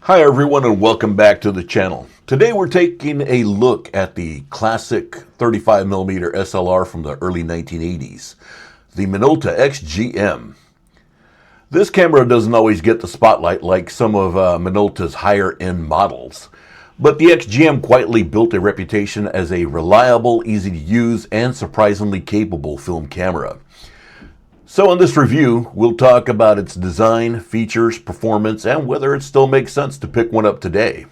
Hi everyone and welcome back to the channel. Today we're taking a look at the classic 35mm SLR from the early 1980s, the Minolta XG-M. This camera doesn't always get the spotlight like some of Minolta's higher end models, but the XG-M quietly built a reputation as a reliable, easy to use, and surprisingly capable film camera. So in this review, we'll talk about its design, features, performance, and whether it still makes sense to pick one up today.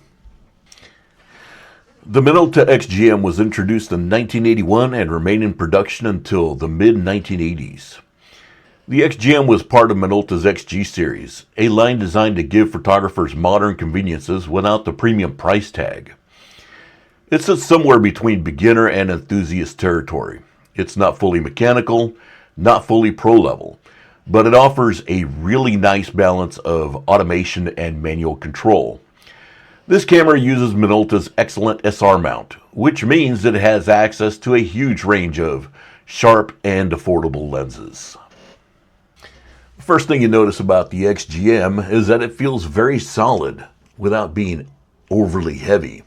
The Minolta XG-M was introduced in 1981 and remained in production until the mid-1980s. The XG-M was part of Minolta's XG series, a line designed to give photographers modern conveniences without the premium price tag. It sits somewhere between beginner and enthusiast territory. It's not fully mechanical, not fully pro level, but it offers a really nice balance of automation and manual control. This camera uses Minolta's excellent SR-mount, which means it has access to a huge range of sharp and affordable lenses. The first thing you notice about the XG-M is that it feels very solid without being overly heavy.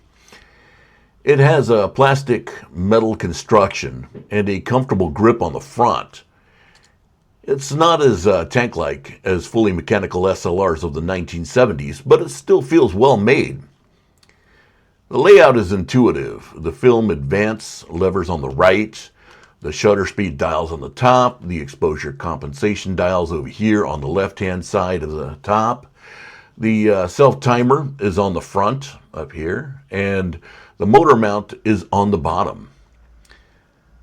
It has a plastic metal construction and a comfortable grip on the front. It's not as tank-like as fully mechanical SLRs of the 1970s, but it still feels well made. The layout is intuitive. The film advance levers on the right, the shutter speed dials on the top, the exposure compensation dials over here on the left-hand side of the top. The self-timer is on the front up here, and the motor mount is on the bottom.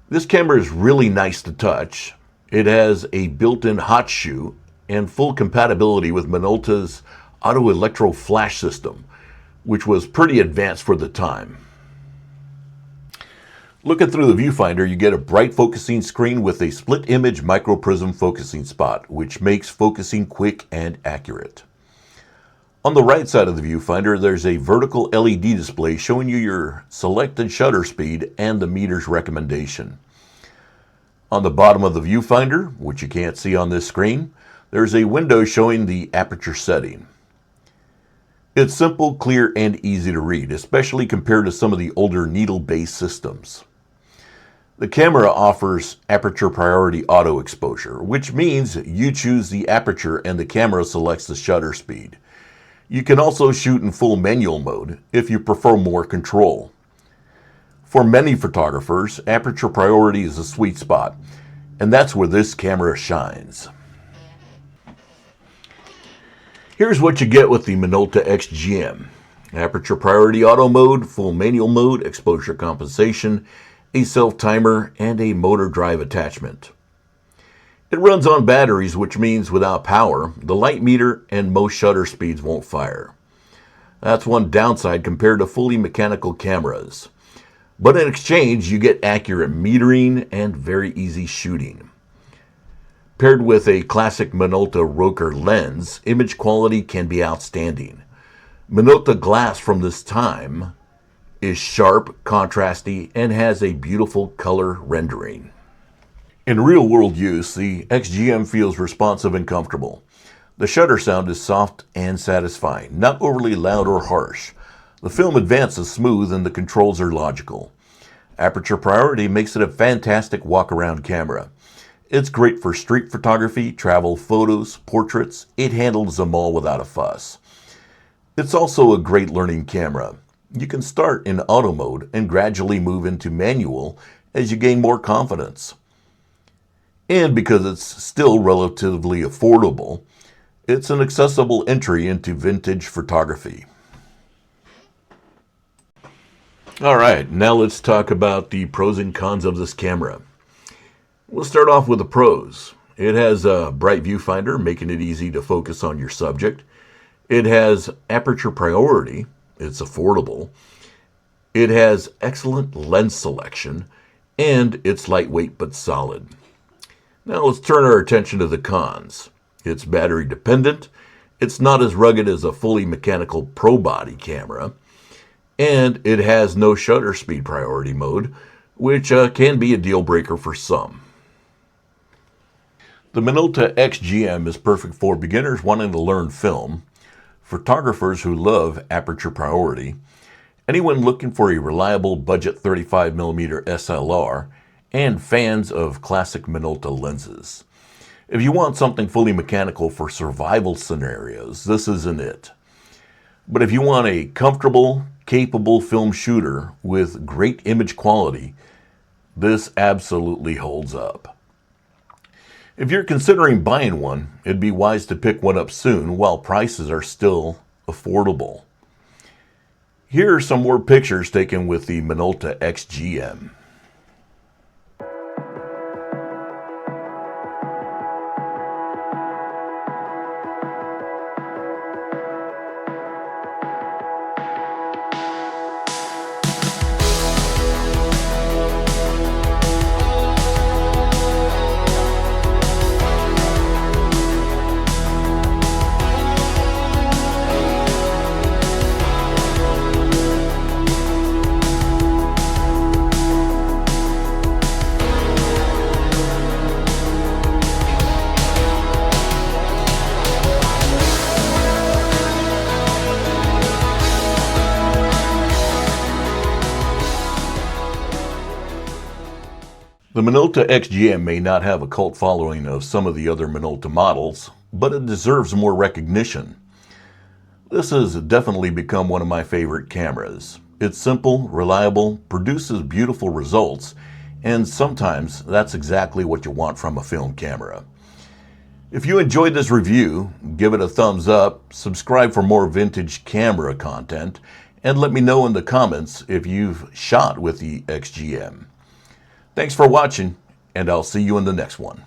This camera is really nice to touch. It has a built-in hot shoe and full compatibility with Minolta's auto electro flash system, which was pretty advanced for the time. Looking through the viewfinder, you get a bright focusing screen with a split image microprism focusing spot, which makes focusing quick and accurate. On the right side of the viewfinder, there's a vertical LED display showing you your selected shutter speed and the meter's recommendation. On the bottom of the viewfinder, which you can't see on this screen, there's a window showing the aperture setting. It's simple, clear, and easy to read, especially compared to some of the older needle-based systems. The camera offers Aperture-Priority Auto Exposure, which means you choose the aperture and the camera selects the shutter speed. You can also shoot in full manual mode if you prefer more control. For many photographers, aperture priority is a sweet spot, and that's where this camera shines. Here's what you get with the Minolta XG-M. Aperture priority auto mode, full manual mode, exposure compensation, a self-timer, and a motor drive attachment. It runs on batteries, which means without power, the light meter and most shutter speeds won't fire. That's one downside compared to fully mechanical cameras. But in exchange, you get accurate metering and very easy shooting. Paired with a classic Minolta Rokkor lens, image quality can be outstanding. Minolta glass from this time is sharp, contrasty, and has a beautiful color rendering. In real-world use, the XG-M feels responsive and comfortable. The shutter sound is soft and satisfying, not overly loud or harsh. The film advance is smooth and the controls are logical. Aperture priority makes it a fantastic walk-around camera. It's great for street photography, travel photos, portraits. It handles them all without a fuss. It's also a great learning camera. You can start in auto mode and gradually move into manual as you gain more confidence. And because it's still relatively affordable, it's an accessible entry into vintage photography. All right, now let's talk about the pros and cons of this camera. We'll start off with the pros. It has a bright viewfinder, making it easy to focus on your subject. It has aperture priority. It's affordable. It has excellent lens selection, and it's lightweight but solid. Now let's turn our attention to the cons. It's battery dependent. It's not as rugged as a fully mechanical pro body camera. And it has no shutter speed priority mode, which can be a deal breaker for some. The Minolta XG-M is perfect for beginners wanting to learn film, photographers who love aperture priority, anyone looking for a reliable budget 35mm SLR, and fans of classic Minolta lenses. If you want something fully mechanical for survival scenarios, this isn't it. But if you want a comfortable, capable film shooter with great image quality, this absolutely holds up. If you're considering buying one, it'd be wise to pick one up soon while prices are still affordable. Here are some more pictures taken with the Minolta XG-M. The Minolta XG-M may not have a cult following of some of the other Minolta models, but it deserves more recognition. This has definitely become one of my favorite cameras. It's simple, reliable, produces beautiful results, and sometimes that's exactly what you want from a film camera. If you enjoyed this review, give it a thumbs up, subscribe for more vintage camera content, and let me know in the comments if you've shot with the XG-M. Thanks for watching, and I'll see you in the next one.